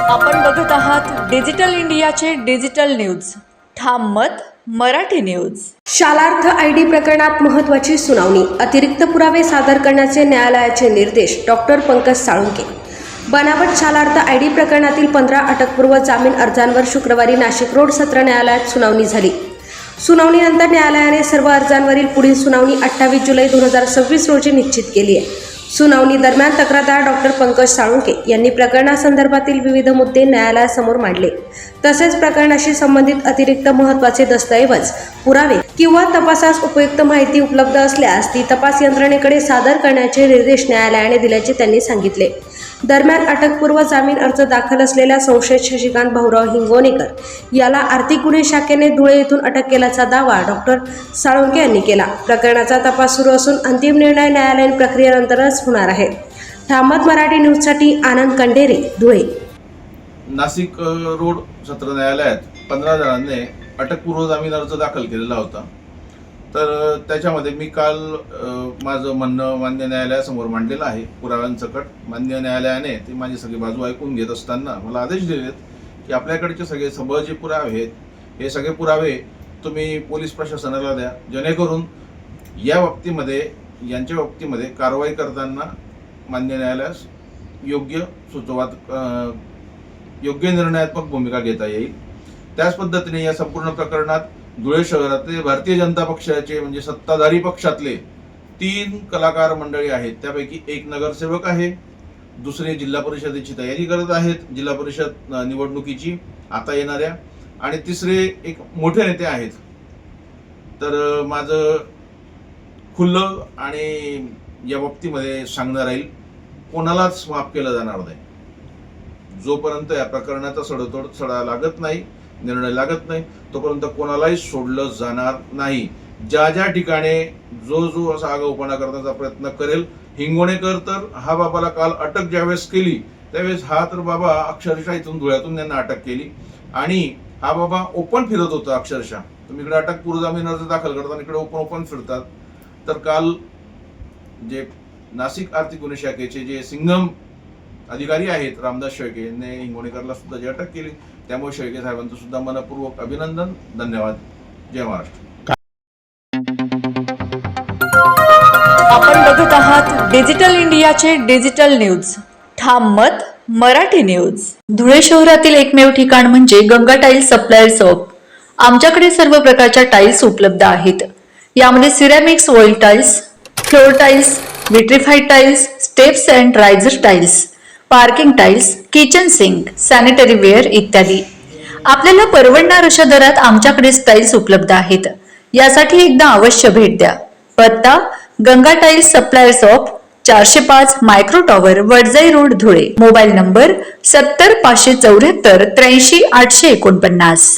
आपण बघत आहात डिजिटल इंडियाचे डिजिटल न्यूज. ठाम मत मराठी न्यूज. शालार्थ आयडी प्रकरणात महत्त्वाची सुनावणी. अतिरिक्त पुरावे सादर करण्याचे न्यायालयाचे निर्देश. डॉक्टर पंकज साळुंके. बनावट शालार्थ आयडी प्रकरणातील 15 अटकपूर्व जामीन अर्जांवर शुक्रवारी नाशिक रोड सत्र न्यायालयात सुनावणी झाली. सुनावणीनंतर न्यायालयाने सर्व अर्जांवरील पुढील सुनावणी 28 जुलै 2026 रोजी निश्चित केली आहे. सुनावणी दरम्यान तक्रारदार डॉक्टर पंकज साळुंके यांनी प्रकरणासंदर्भातील विविध मुद्दे न्यायालयासमोर मांडले. तसेच प्रकरणाशी संबंधित अतिरिक्त महत्त्वाचे दस्तऐवज, पुरावे किंवा तपासास उपयुक्त माहिती उपलब्ध असल्यास ती तपास यंत्रणेकडे सादर करण्याचे निर्देश न्यायालयाने दिल्याचे त्यांनी सांगितले. दरम्यान अटकपूर्व जामीन अर्ज दाखल असलेल्या संशयित शशिकांत भाऊराव हिंगोणेकर याला आर्थिक गुन्हे शाखेने धुळे येथून अटक केल्याचा दावा डॉक्टर साळुंके यांनी केला. प्रकरणाचा तपास सुरू असून अंतिम निर्णय न्यायालयीन प्रक्रियेनंतरच होणार आहे. ठामत मराठी न्यूजसाठी आनंद कंडेरे, धुळे. नाशिक रोड सत्र न्यायालयात 15 जणांनी अटकपूर्व जामीन अर्ज दाखल केलेला होता. तर त्याच्यामध्ये मी काल माझं म्हणणं मान्य न्यायालयासमोर मांडलेलं आहे पुराव्यांसकट. मान्य न्यायालयाने ती माझी सगळी बाजू ऐकून घेत असताना मला आदेश दिलेत की आपल्याकडचे सगळे सबळ जे पुरावे आहेत हे सगळे पुरावे तुम्ही पोलीस प्रशासनाला द्या, जेणेकरून यांच्या बाबतीमध्ये कारवाई करताना मान्य न्यायालयास योग्य निर्णयात्मक भूमिका घेता येईल. त्याच पद्धतीने या संपूर्ण प्रकरणात धुळे शहरातले भारतीय जनता पक्षाचे म्हणजे सत्ताधारी पक्षातले 3 कलाकार मंडळी आहेत. त्यापैकी एक नगरसेवक आहे, दुसरे जिल्हा परिषदेची तयारी करत आहेत, जिल्हा परिषद निवडणुकीची आता येणाऱ्या, आणि तिसरे एक मोठे नेते आहेत. तर माझं खुल्लं आणि या बाबतीमध्ये सांगणं राहील, कोणालाच माफ केलं जाणार नाही. जोपर्यंत या प्रकरणाचा सडोतोड सडा लागत नाही, निर्णय लागत नाही, तोपर्यंत कोणालाही सोडलं जाणार नाही. ज्या ठिकाणी जो असा आगाऊपणा करण्याचा प्रयत्न करेल, हिंगोणेकर तर हा बाबाला काल अटक ज्यावेळेस केली त्यावेळेस हा तर बाबा अक्षरशः इथून धुळ्यातून त्यांना अटक केली आणि हा बाबा ओपन फिरत होता. अक्षरशः तुम्ही इकडे अटकपूर्व जामीन अर्ज दाखल करताना इकडे ओपन फिरतात. तर काल जे नाशिक आर्थिक गुन्हे शाखेचे जे सिंघम अधिकारी आहेत रामदास शेळके यांनी हिंगोणेकरला सुद्धा जी अटक केली, त्यामुळे शेळके साहेबांचं सुद्धा मनपूर्वक अभिनंदन, धन्यवाद. जय महाराष्ट्र. आपण बघत आहात डिजिटल इंडियाचे डिजिटल न्यूज. ठाम मत मराठी न्यूज. धुळे शहरातील एकमेव ठिकाण म्हणजे गंगा टाइल्स सप्लायर्स ऑफ. आमच्याकडे सर्व प्रकारच्या टाइल्स उपलब्ध आहेत. यामध्ये ceramics, oil tiles, floor tiles, vitrified tiles, steps and riser tiles, parking tiles, kitchen sink, sanitary ware इत्यादी. आपल्याला परवडणार अशा दरात आमच्याकडे टाइल्स उपलब्ध आहेत. यासाठी एकदा अवश्य भेट द्या. पत्ता Ganga tiles suppliers of, 405 micro tower, Wadjai road, Dhule. Mobile number 70 574 83 849.